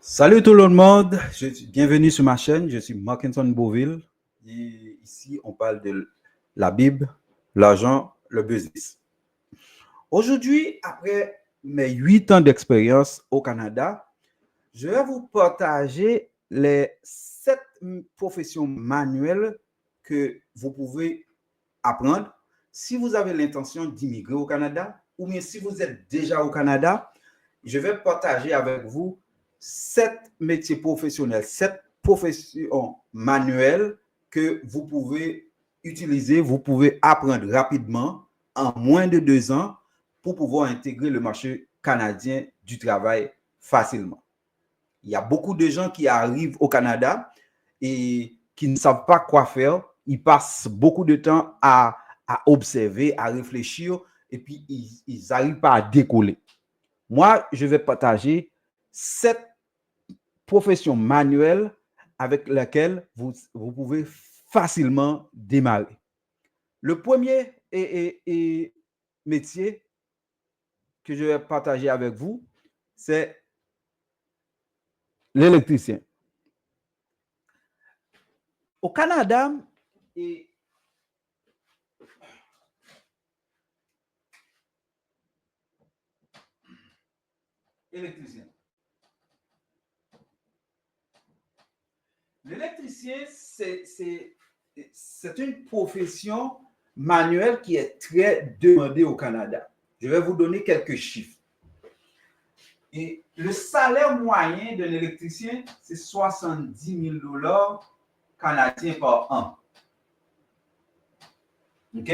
Salut tout le monde, bienvenue sur ma chaîne, je suis Markinson Beauville et ici on parle de la Bible, l'argent, le business. Aujourd'hui, après mes 8 ans d'expérience au Canada, je vais vous partager les 7 professions manuelles que vous pouvez apprendre si vous avez l'intention d'immigrer au Canada ou bien si vous êtes déjà au Canada. Je vais partager avec vous 7 métiers professionnels, 7 professions manuelles que vous pouvez utiliser, vous pouvez apprendre rapidement en moins de 2 ans pour pouvoir intégrer le marché canadien du travail facilement. Il y a beaucoup de gens qui arrivent au Canada et qui ne savent pas quoi faire. Ils passent beaucoup de temps à observer, à réfléchir et puis ils n'arrivent pas à décoller. Moi, je vais partager 7 professions manuelles avec lesquelles vous pouvez facilement démarrer. Le premier métier que je vais partager avec vous, c'est l'électricien. Au Canada, électricien. L'électricien, c'est une profession manuelle qui est très demandée au Canada. Je vais vous donner quelques chiffres. Et le salaire moyen d'un électricien, c'est 70 000 $ canadiens par an. OK?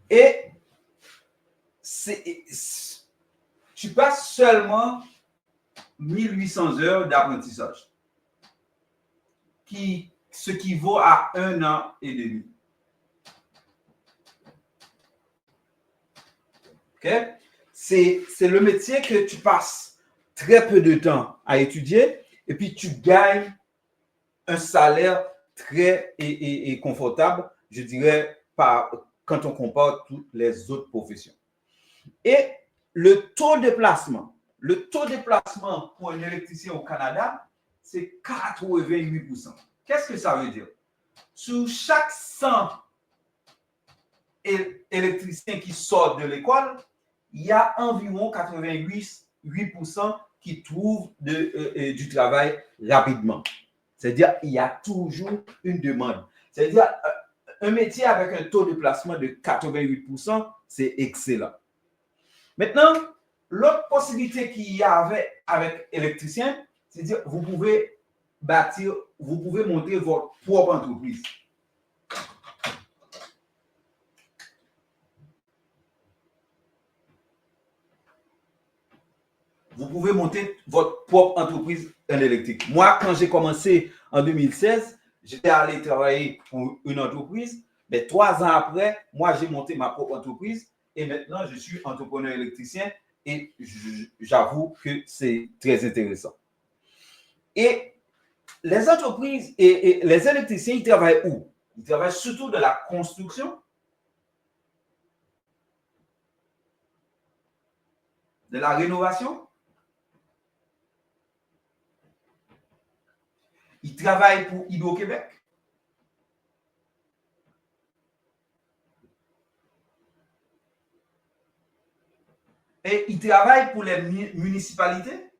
Et tu passes seulement 1800 heures d'apprentissage, ce qui vaut à 1 an et demi. OK? C'est le métier que tu passes très peu de temps à étudier et puis tu gagnes un salaire très confortable, je dirais, quand on compare toutes les autres professions. Et le taux de placement pour un électricien au Canada, c'est 88%. Qu'est-ce que ça veut dire? Sur chaque 100 électriciens qui sortent de l'école, il y a environ 88% qui trouvent du travail rapidement. C'est-à-dire qu'il y a toujours une demande. C'est-à-dire un métier avec un taux de placement de 88%, c'est excellent. Maintenant, l'autre possibilité qu'il y avait avec électricien, c'est-à-dire vous pouvez monter votre propre entreprise. Vous pouvez monter votre propre entreprise en électrique. Moi, quand j'ai commencé en 2016, j'étais allé travailler pour une entreprise. Mais 3 ans après, moi, j'ai monté ma propre entreprise et maintenant, je suis entrepreneur électricien et j'avoue que c'est très intéressant. Et les entreprises et les électriciens, ils travaillent où? Ils travaillent surtout dans la construction, de la rénovation. Ils travaillent pour Hydro-Québec. Et ils travaillent pour les municipalités.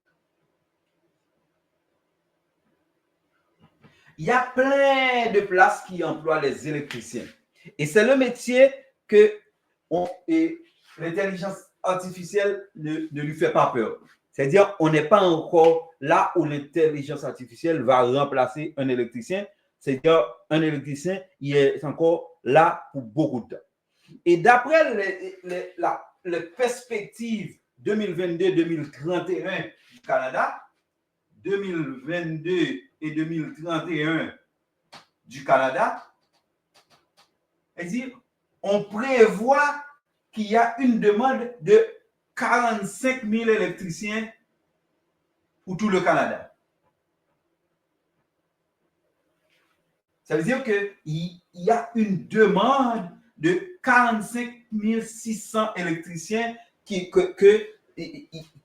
Il y a plein de places qui emploient les électriciens. Et c'est le métier que l'intelligence artificielle ne lui fait pas peur. C'est-à-dire on n'est pas encore là où l'intelligence artificielle va remplacer un électricien. C'est-à-dire un électricien, il est encore là pour beaucoup de temps. Et d'après les perspectives 2022-2031 du Canada, 2022 et 2031 du Canada, c'est-à-dire on prévoit qu'il y a une demande de 45 000 électriciens pour tout le Canada. Ça veut dire qu'il y a une demande de 45 600 électriciens qui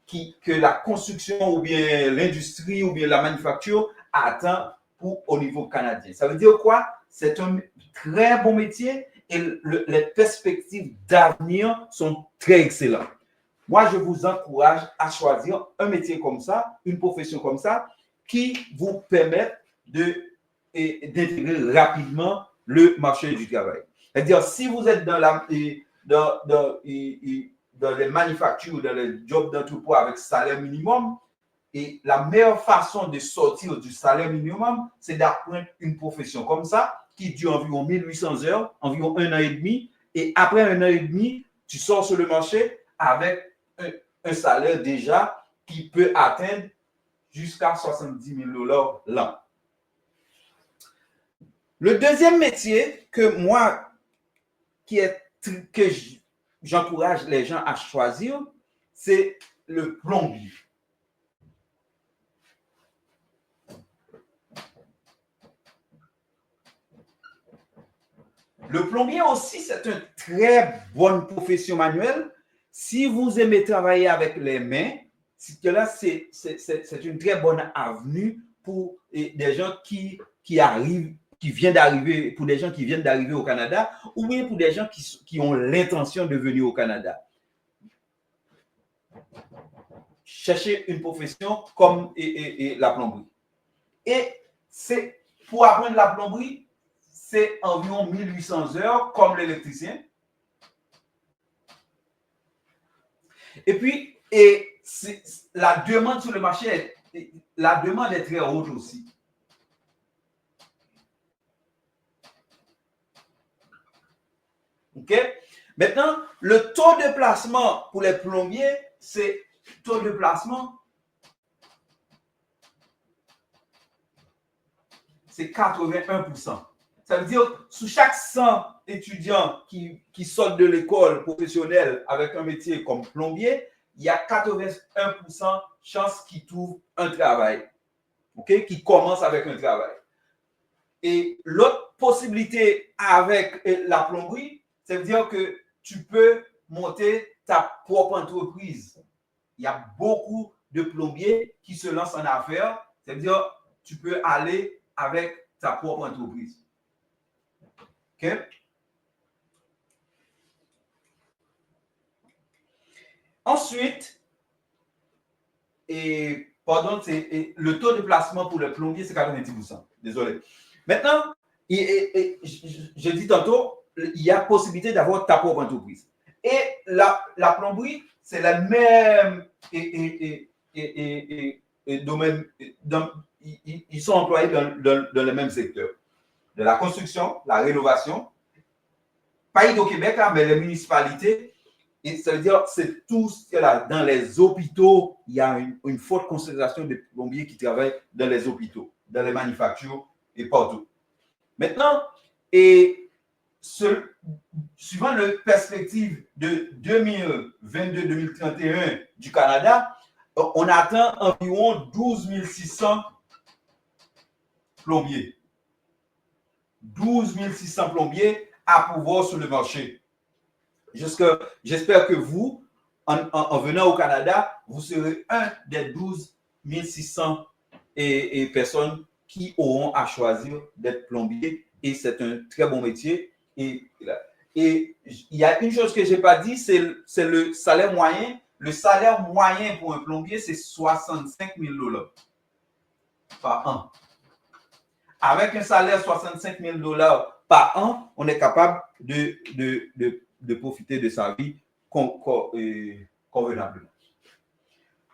que la construction ou bien l'industrie ou bien la manufacture atteint au niveau canadien. Ça veut dire quoi? C'est un très bon métier et les perspectives d'avenir sont très excellentes. Moi, je vous encourage à choisir un métier comme ça, une profession comme ça, qui vous permet d'intégrer rapidement le marché du travail. C'est-à-dire, si vous êtes dans les manufactures, dans les jobs d'entrepôt avec salaire minimum, et la meilleure façon de sortir du salaire minimum, c'est d'apprendre une profession comme ça, qui dure environ 1800 heures, environ 1 an et demi. Et après 1 an et demi, tu sors sur le marché avec un salaire déjà qui peut atteindre jusqu'à 70 000 $ l'an. Le deuxième métier que moi, que j'encourage les gens à choisir, c'est le plombier. Le plombier aussi, c'est une très bonne profession manuelle. Si vous aimez travailler avec les mains, là, c'est une très bonne avenue pour des gens qui viennent d'arriver, pour des gens qui viennent d'arriver au Canada, ou bien pour des gens qui ont l'intention de venir au Canada. Cherchez une profession comme la plomberie. Et c'est pour apprendre la plomberie, c'est environ 1800 heures comme l'électricien. Et puis, la demande sur le marché, la demande est très haute aussi. OK? Maintenant, le taux de placement pour les plombiers, c'est taux de placement, c'est 81%. Ça veut dire sous chaque 100 étudiants qui sortent de l'école professionnelle avec un métier comme plombier, il y a 81% chance qu'ils trouvent un travail, OK, qui commence avec un travail. Et l'autre possibilité avec la plomberie, ça veut dire que tu peux monter ta propre entreprise. Il y a beaucoup de plombiers qui se lancent en affaires, ça veut dire que tu peux aller avec ta propre entreprise. OK? Ensuite, le taux de placement pour le plombier, c'est 90%. Désolé. Maintenant, je dis tantôt, il y a possibilité d'avoir ta propre entreprise. Et la plomberie, c'est la même domaine. Ils sont employés dans le même secteur. De la construction, la rénovation. Pas au Québec, mais les municipalités. Et ça veut dire c'est tout là. Dans les hôpitaux, il y a une forte concentration de plombiers qui travaillent dans les hôpitaux, dans les manufactures et partout. Maintenant, suivant la perspective de 2022-2031 du Canada, on atteint environ 12 600 plombiers. 12 600 plombiers à pouvoir sur le marché. J'espère que vous, en venant au Canada, vous serez un des 12 600 personnes qui auront à choisir d'être plombier. Et c'est un très bon métier. Et il y a une chose que je n'ai pas dit, c'est le salaire moyen. Le salaire moyen pour un plombier, c'est 65 000 $ par an. Avec un salaire de 65 000 $ par an, on est capable de profiter de sa vie convenablement.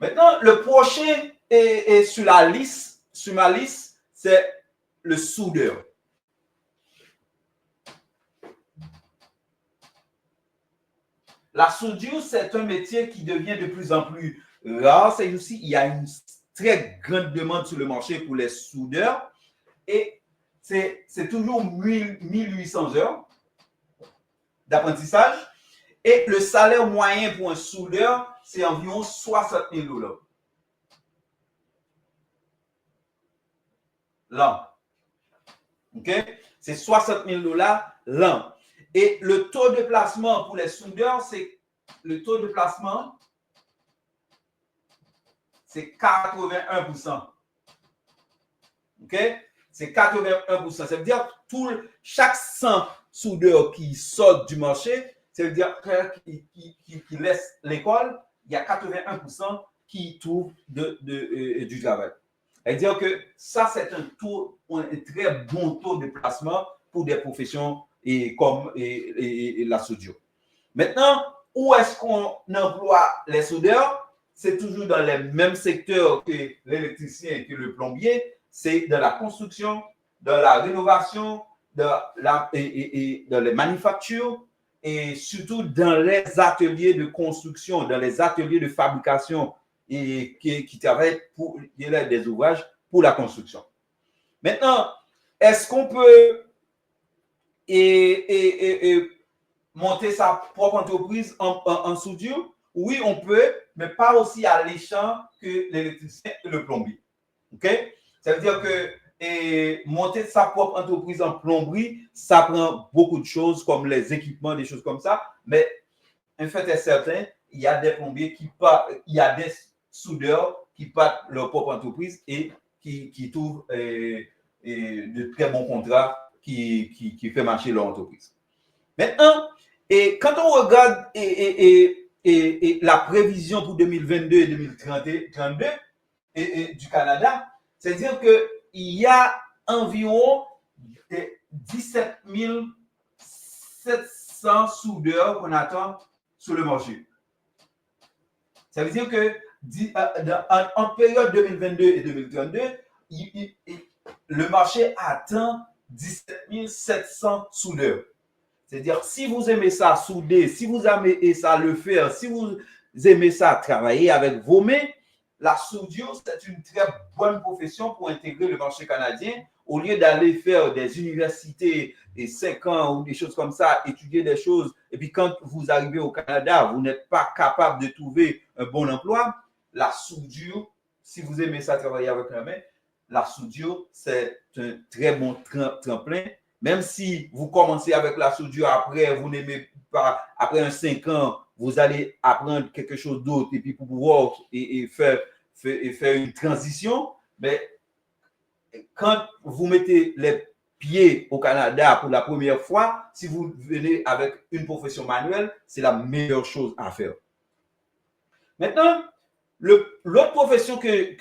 Maintenant, le prochain est sur ma liste, c'est le soudeur. La soudure, c'est un métier qui devient de plus en plus rare. C'est aussi, il y a une très grande demande sur le marché pour les soudeurs. Et c'est toujours 1800 heures d'apprentissage. Et le salaire moyen pour un soudeur, c'est environ 60 000 $ l'an. OK? C'est 60 000 $ l'an. Et le taux de placement pour les soudeurs, c'est le taux de placement, c'est 81%. OK? C'est 81%. Ça veut dire que chaque 100 soudeurs qui sortent du marché, ça veut dire qui laissent l'école, il y a 81% qui trouvent du travail. C'est-à-dire que ça, c'est un très bon taux de placement pour des professions comme la soudure. Maintenant, où est-ce qu'on emploie les soudeurs? C'est toujours dans les mêmes secteurs que l'électricien et que le plombier. C'est dans la construction, dans la rénovation, dans les manufactures et surtout dans les ateliers de construction, dans les ateliers de fabrication et qui travaillent pour des ouvrages pour la construction. Maintenant, est-ce qu'on peut monter sa propre entreprise en soudure? Oui, on peut, mais pas aussi alléchant que l'électricien et le plombier. OK? Ça veut dire que monter sa propre entreprise en plomberie, ça prend beaucoup de choses comme les équipements, des choses comme ça. Mais un fait est certain, il y a des plombiers il y a des soudeurs qui partent leur propre entreprise et qui trouvent de très bons contrats qui fait marcher leur entreprise. Maintenant, quand on regarde la prévision pour 2022 et 2032 du Canada, c'est-à-dire qu'il y a environ 17 700 soudeurs qu'on attend sur le marché. Ça veut dire que en période 2022 et 2032, le marché attend 17 700 soudeurs. C'est-à-dire, si vous aimez ça souder, si vous aimez ça le faire, si vous aimez ça travailler avec vos mains, la soudure, c'est une très bonne profession pour intégrer le marché canadien. Au lieu d'aller faire des universités et 5 ans ou des choses comme ça, étudier des choses, et puis quand vous arrivez au Canada, vous n'êtes pas capable de trouver un bon emploi, la soudure, si vous aimez ça travailler avec la main, la soudure, c'est un très bon tremplin. Même si vous commencez avec la soudure, après, vous n'aimez pas, après un 5 ans, vous allez apprendre quelque chose d'autre et puis pour pouvoir faire une transition. Mais quand vous mettez les pieds au Canada pour la première fois, si vous venez avec une profession manuelle, c'est la meilleure chose à faire. Maintenant, l'autre profession que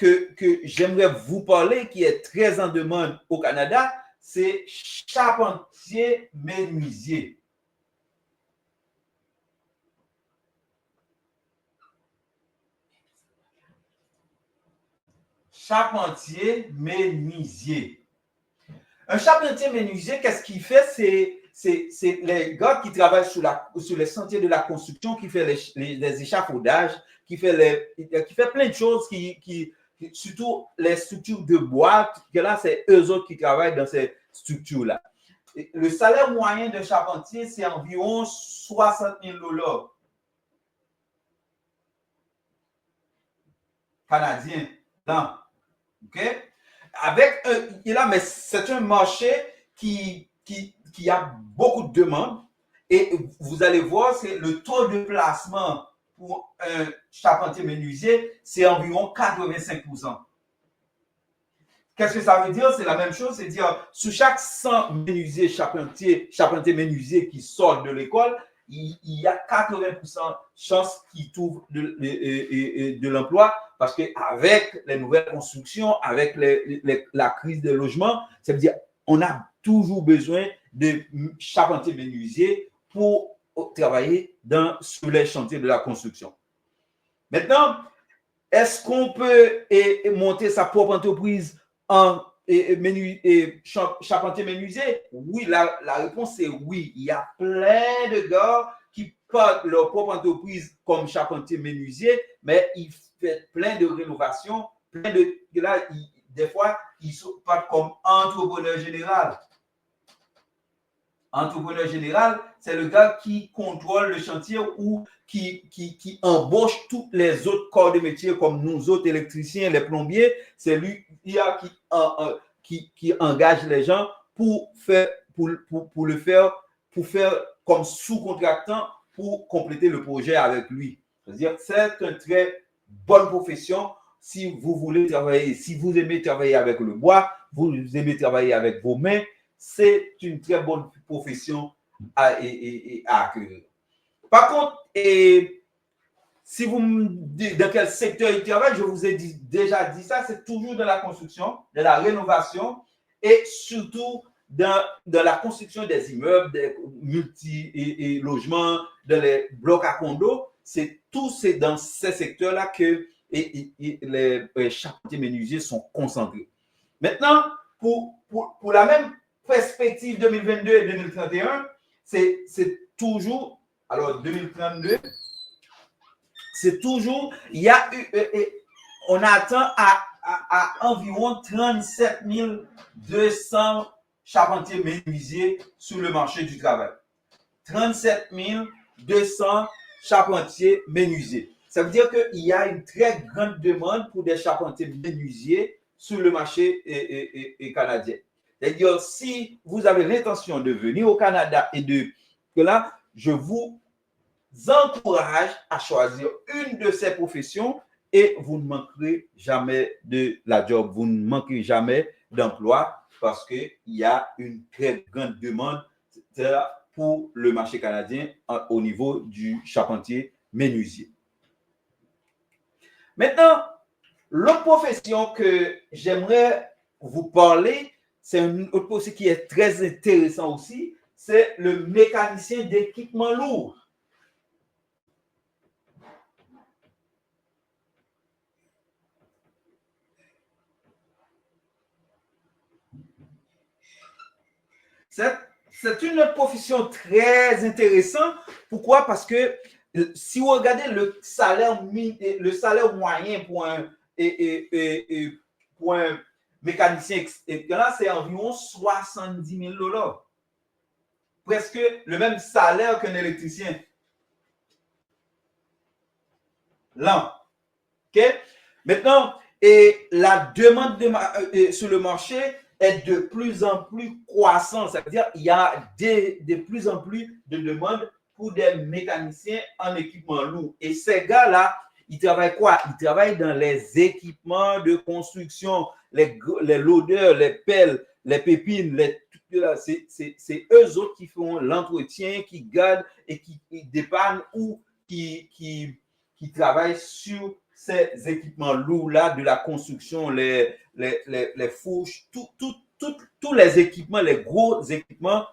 j'aimerais vous parler, qui est très en demande au Canada, c'est charpentier-menuisier. Charpentier-menuisier. Un charpentier-menuisier, qu'est-ce qu'il fait? C'est les gars qui travaillent sur les sentiers de la construction, qui fait les échafaudages, qui fait plein de choses, surtout les structures de bois, que là, c'est eux autres qui travaillent dans ces structures-là. Le salaire moyen d'un charpentier, c'est environ 60 000 $ canadiens. Non. OK? Mais c'est un marché qui a beaucoup de demandes. Et vous allez voir, c'est le taux de placement pour un charpentier menuisier, c'est environ 85%. Qu'est-ce que ça veut dire? C'est la même chose, c'est dire sur chaque 100 menuisiers charpentiers menuisiers qui sortent de l'école, il y a 80% de chances qu'ils trouvent de l'emploi parce qu'avec les nouvelles constructions, avec la crise des logements, ça veut dire on a toujours besoin de charpentiers menuisiers pour travailler sur les chantiers de la construction. Maintenant, est-ce qu'on peut monter sa propre entreprise en charpentier menuisier? Oui, la réponse est oui. Il y a plein de gars qui partent leur propre entreprise comme charpentier menuisier, mais ils font plein de rénovations, des fois, ils partent comme entrepreneur général. Entrepreneur général, c'est le gars qui contrôle le chantier ou qui embauche tous les autres corps de métier comme nous autres électriciens, les plombiers. C'est lui qui engage les gens pour faire comme sous-contractant pour compléter le projet avec lui. C'est-à-dire, c'est une très bonne profession si vous voulez travailler, si vous aimez travailler avec le bois, vous aimez travailler avec vos mains, c'est une très bonne profession à accueillir. Par contre, si vous me dites dans quel secteur il travaille, je vous ai déjà dit ça, c'est toujours dans la construction, de la rénovation et surtout dans la construction des immeubles, des multi-logements, dans les blocs à condos. C'est dans ces secteurs-là que les charpentiers menuisiers sont concentrés. Maintenant, pour la même perspective 2022 et 2031, c'est toujours, alors 2032, c'est toujours, il y a on attend à environ 37 200 charpentiers menuisiers sur le marché du travail. 37 200 charpentiers menuisiers. Ça veut dire qu'il y a une très grande demande pour des charpentiers menuisiers sur le marché canadien. C'est-à-dire, si vous avez l'intention de venir au Canada et que là, je vous encourage à choisir une de ces professions et vous ne manquerez jamais de la job, vous ne manquerez jamais d'emploi parce qu'il y a une très grande demande pour le marché canadien au niveau du charpentier menuisier. Maintenant, l'autre profession que j'aimerais vous parler, c'est une autre profession qui est très intéressante aussi, c'est le mécanicien d'équipement lourd. C'est une profession très intéressante. Pourquoi? Parce que si vous regardez le salaire moyen pour un mécanicien, c'est environ 70 000 $. Presque le même salaire qu'un électricien. L'an. Okay? Maintenant, la demande sur le marché est de plus en plus croissante. C'est-à-dire qu'il y a de plus en plus de demandes pour des mécaniciens en équipement lourd. Et ces gars-là, ils travaillent quoi? Ils travaillent dans les équipements de construction, les loaders, les pelles, les pépines, c'est eux autres qui font l'entretien, qui gardent et qui dépannent ou qui travaillent sur ces équipements lourds-là de la construction, les fourches, tous les équipements, les gros équipements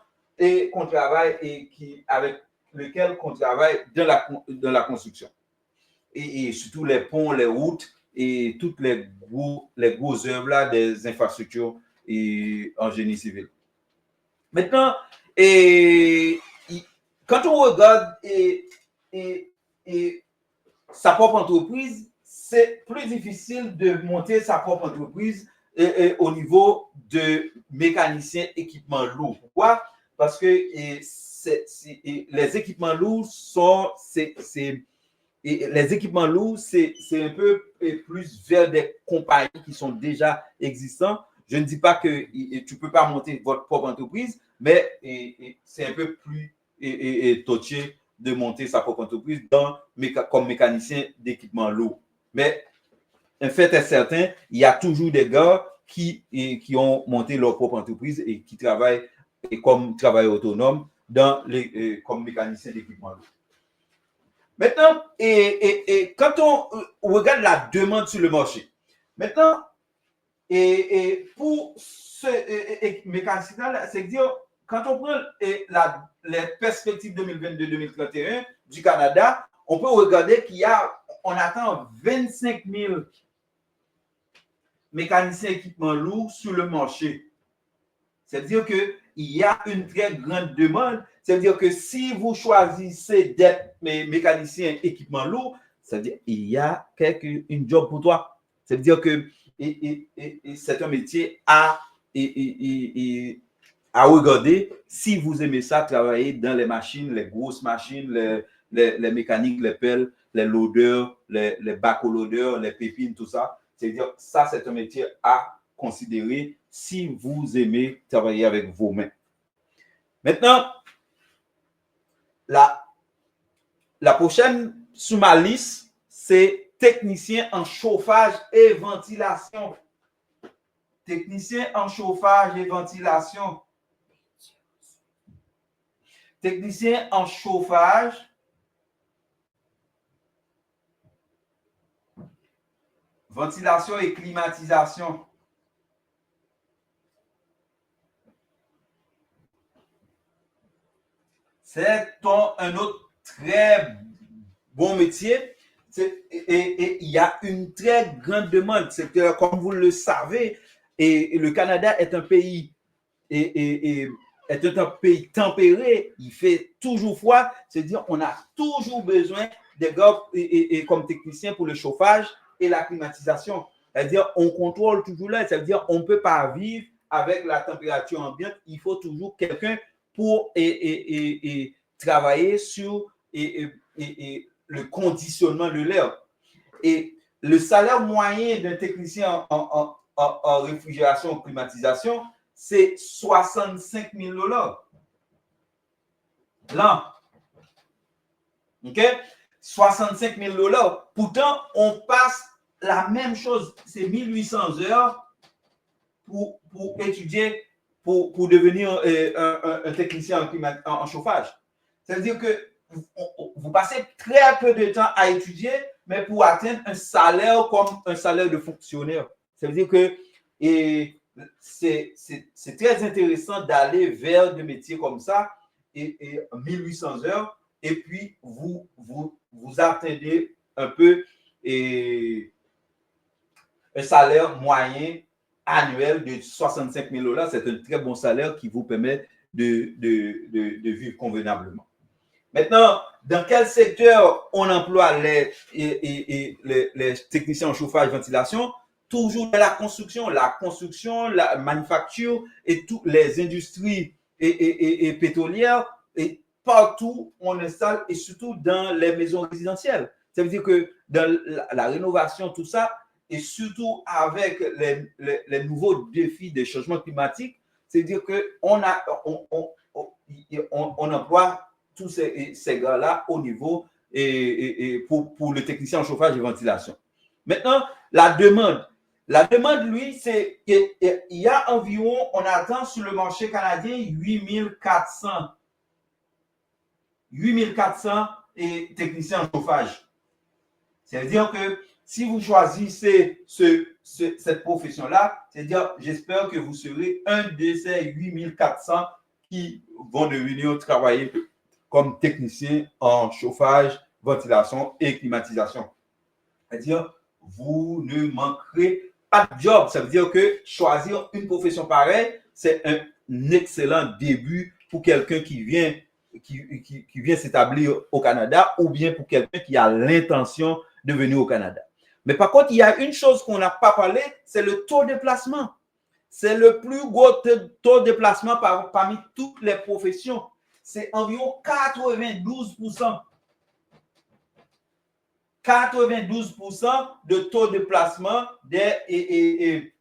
qu'on travaille avec lesquels on travaille dans la construction. Et surtout les ponts, les routes et toutes les grosses œuvres là, des infrastructures en génie civil. Maintenant, quand on regarde sa propre entreprise, c'est plus difficile de monter sa propre entreprise au niveau de mécanicien équipement lourd. Pourquoi? Parce que les équipements lourds les équipements lourds, c'est un peu plus vers des compagnies qui sont déjà existantes. Je ne dis pas que tu ne peux pas monter votre propre entreprise, mais c'est un peu plus touché de monter sa propre entreprise comme mécanicien d'équipement lourd. Mais un fait est certain, il y a toujours des gars qui ont monté leur propre entreprise et qui travaillent comme travailleurs autonomes comme mécanicien d'équipement lourd. Maintenant, quand on regarde la demande sur le marché, maintenant, pour ce mécanicien-là, c'est-à-dire, quand on prend les perspectives 2022-2031 du Canada, on peut regarder on attend 25 000 mécaniciens équipements lourds sur le marché. C'est-à-dire qu'il y a une très grande demande. C'est-à-dire que si vous choisissez d'être mécanicien équipement lourd, c'est-à-dire qu'il y a une job pour toi. C'est-à-dire que c'est un métier à regarder si vous aimez ça, travailler dans les machines, les grosses machines, les mécaniques, les pelles, les loaders, les backloaders, les pépines, tout ça. C'est-à-dire ça, c'est un métier à considérer si vous aimez travailler avec vos mains. Maintenant, la prochaine sur ma liste, c'est technicien en chauffage et ventilation. Technicien en chauffage et ventilation. Technicien en chauffage, ventilation et climatisation. C'est un autre très bon métier. Et il y a une très grande demande. C'est que, comme vous le savez, et le Canada est un pays est un pays tempéré, il fait toujours froid, c'est-à-dire on a toujours besoin des gars comme techniciens pour le chauffage et la climatisation. C'est-à-dire on contrôle toujours là, c'est-à-dire on ne peut pas vivre avec la température ambiante, il faut toujours quelqu'un pour travailler sur le conditionnement de l'air. Et le salaire moyen d'un technicien en réfrigération, climatisation, c'est 65 000 $. Là. OK? 65 000 $. Pourtant, on passe la même chose. C'est 1800 heures pour étudier, pour devenir un technicien en chauffage. C'est-à-dire que vous passez très peu de temps à étudier, mais pour atteindre un salaire comme un salaire de fonctionnaire. Ça veut dire que c'est très intéressant d'aller vers des métiers comme ça, et 1800 heures, et puis vous atteindez un peu un salaire moyen annuel de 65 000 $. C'est un très bon salaire qui vous permet de vivre convenablement. Maintenant, dans quel secteur on emploie les techniciens en chauffage, ventilation? Toujours dans la construction, la manufacture et toutes les industries et pétrolières, et partout on installe, et surtout dans les maisons résidentielles. Ça veut dire que dans la rénovation, tout ça, et surtout avec les nouveaux défis des changements climatiques, c'est-à-dire qu'on emploie tous ces gars-là au niveau pour le technicien en chauffage et ventilation. Maintenant, la demande. La demande, lui, c'est qu'il y a environ, on attend sur le marché canadien 8400 techniciens en chauffage. C'est-à-dire que si vous choisissez cette profession-là, c'est-à-dire, j'espère que vous serez un de ces 8400 qui vont devenir travailler comme technicien en chauffage, ventilation et climatisation. C'est-à-dire, vous ne manquerez pas de job. Ça veut dire que choisir une profession pareille, c'est un excellent début pour quelqu'un qui vient s'établir au Canada, ou bien pour quelqu'un qui a l'intention de venir au Canada. Mais par contre, il y a une chose qu'on n'a pas parlé, c'est le taux de placement. C'est le plus gros taux de placement parmi toutes les professions. C'est environ 92%. 92% de taux de placement des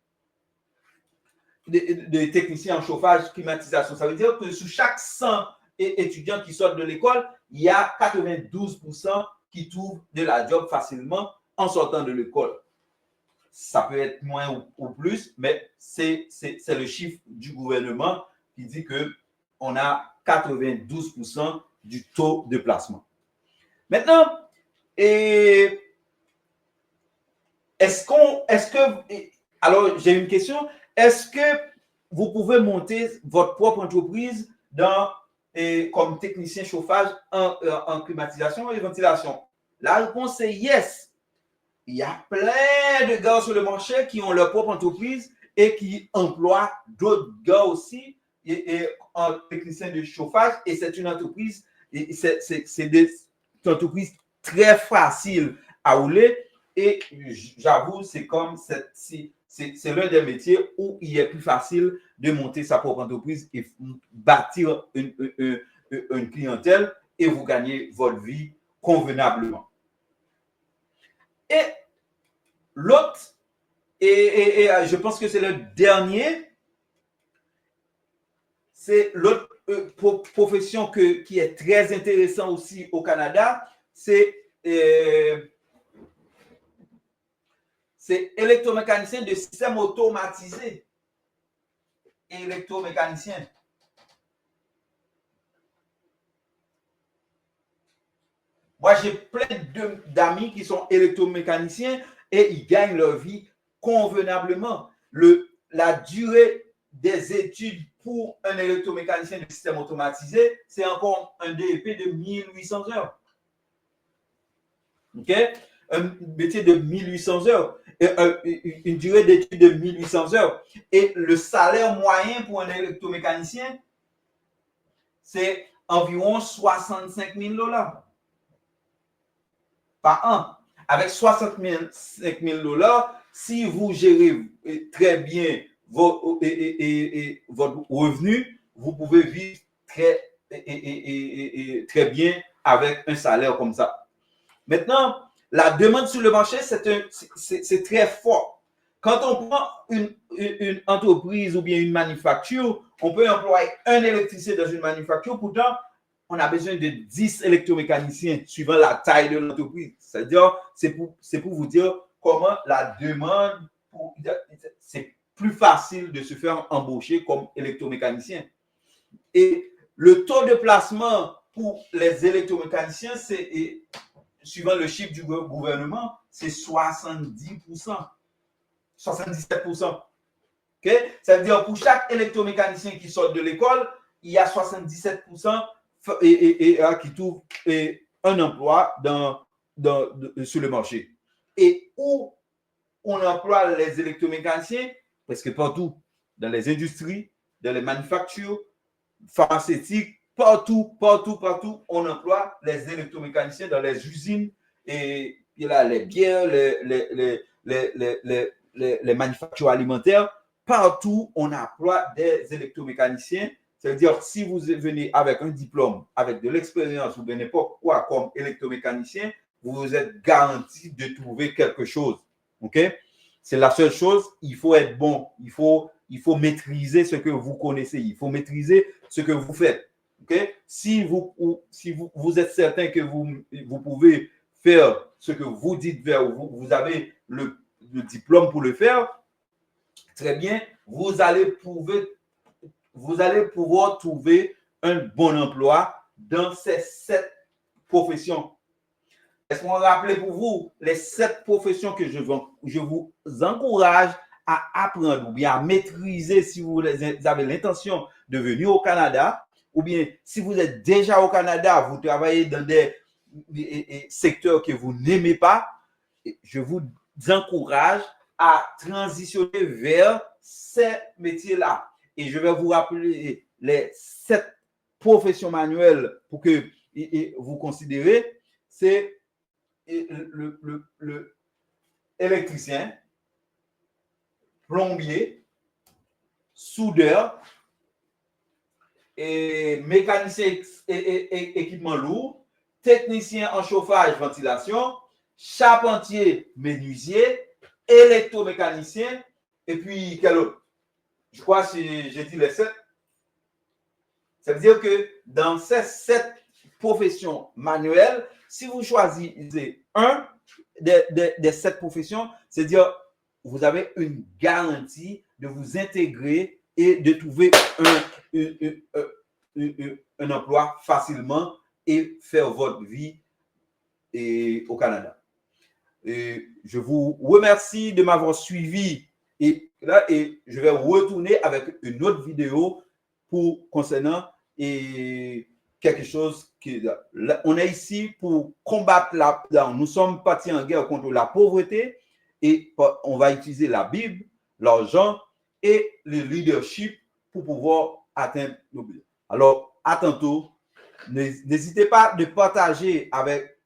techniciens en chauffage, climatisation. Ça veut dire que sur chaque 100 étudiants qui sortent de l'école, il y a 92% qui trouvent de la job facilement en sortant de l'école. Ça peut être moins ou plus, mais c'est le chiffre du gouvernement qui dit qu'on a 92% du taux de placement. Maintenant, alors j'ai une question, est-ce que vous pouvez monter votre propre entreprise comme technicien chauffage en climatisation et ventilation? La réponse est yes. Il y a plein de gars sur le marché qui ont leur propre entreprise et qui emploient d'autres gars aussi en technicien de chauffage, et c'est une entreprise, c'est des entreprises très faciles à rouler, et j'avoue, c'est l'un des métiers où il est plus facile de monter sa propre entreprise et bâtir une clientèle, et vous gagnez votre vie convenablement. Et l'autre, et je pense que c'est le dernier, c'est l'autre profession qui est très intéressant aussi au Canada, c'est c'est électromécanicien de système automatisé. Électromécanicien. Moi, j'ai plein d'amis qui sont électromécaniciens et ils gagnent leur vie convenablement. La durée des études pour un électromécanicien de système automatisé, c'est encore un DEP de 1800 heures. OK? Un métier de 1800 heures. Une durée d'études de 1800 heures. Et le salaire moyen pour un électromécanicien, c'est environ 65 000 $. Par an. Avec 65 000 $, si vous gérez très bien votre revenu, vous pouvez vivre très bien avec un salaire comme ça. Maintenant, la demande sur le marché, c'est très fort. Quand on prend une entreprise ou bien une manufacture, on peut employer un électricien dans une manufacture. Pourtant, on a besoin de 10 électromécaniciens suivant la taille de l'entreprise. C'est-à-dire, c'est pour vous dire comment la demande, c'est plus facile de se faire embaucher comme électromécanicien. Et le taux de placement pour les électromécaniciens, c'est, suivant le chiffre du gouvernement, c'est 70%, 77%. Okay? Ça veut dire pour chaque électromécanicien qui sort de l'école, il y a 77% qui trouve un emploi sur le marché. Et où on emploie les électromécaniciens? Presque partout. Dans les industries, dans les manufactures, pharmaceutiques, partout, on emploie les électromécaniciens dans les usines et là, les bières, les manufactures alimentaires. Partout, on emploie des électromécaniciens. C'est-à-dire, si vous venez avec un diplôme, avec de l'expérience ou de n'importe quoi comme électromécanicien, vous êtes garanti de trouver quelque chose. OK? C'est la seule chose, il faut être bon. Il faut maîtriser ce que vous connaissez. Il faut maîtriser ce que vous faites. OK? Si vous êtes certain que vous pouvez faire ce que vous dites faire, vous avez le diplôme pour le faire, très bien, vous allez pouvoir trouver un bon emploi dans ces 7 professions. Laisse-moi rappeler pour vous les 7 professions que je vous encourage à apprendre ou bien à maîtriser si vous avez l'intention de venir au Canada, ou bien si vous êtes déjà au Canada, vous travaillez dans des secteurs que vous n'aimez pas, je vous encourage à transitionner vers ces métiers-là. Et je vais vous rappeler les 7 professions manuelles pour que vous considérez. C'est le électricien, plombier, soudeur, et mécanicien et équipement lourd, technicien en chauffage, ventilation, charpentier, menuisier, électromécanicien, et puis quel autre? Je crois que j'ai dit les 7. Ça veut dire que dans ces 7 professions manuelles, si vous choisissez un des 7 professions, c'est-à-dire vous avez une garantie de vous intégrer et de trouver un emploi facilement et faire votre vie au Canada. Et je vous remercie de m'avoir suivi et je vais retourner avec une autre vidéo concernant quelque chose on est ici pour combattre nous sommes partis en guerre contre la pauvreté et on va utiliser la Bible, l'argent et le leadership pour pouvoir atteindre nos buts. Alors, à tantôt. N'hésitez pas de partager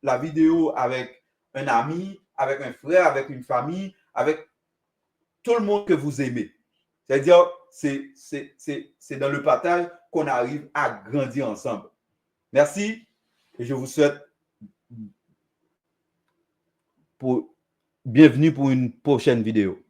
la vidéo avec un ami, avec un frère, avec une famille, avec tout le monde que vous aimez. C'est-à-dire, c'est dans le partage qu'on arrive à grandir ensemble. Merci et je vous souhaite bienvenue pour une prochaine vidéo.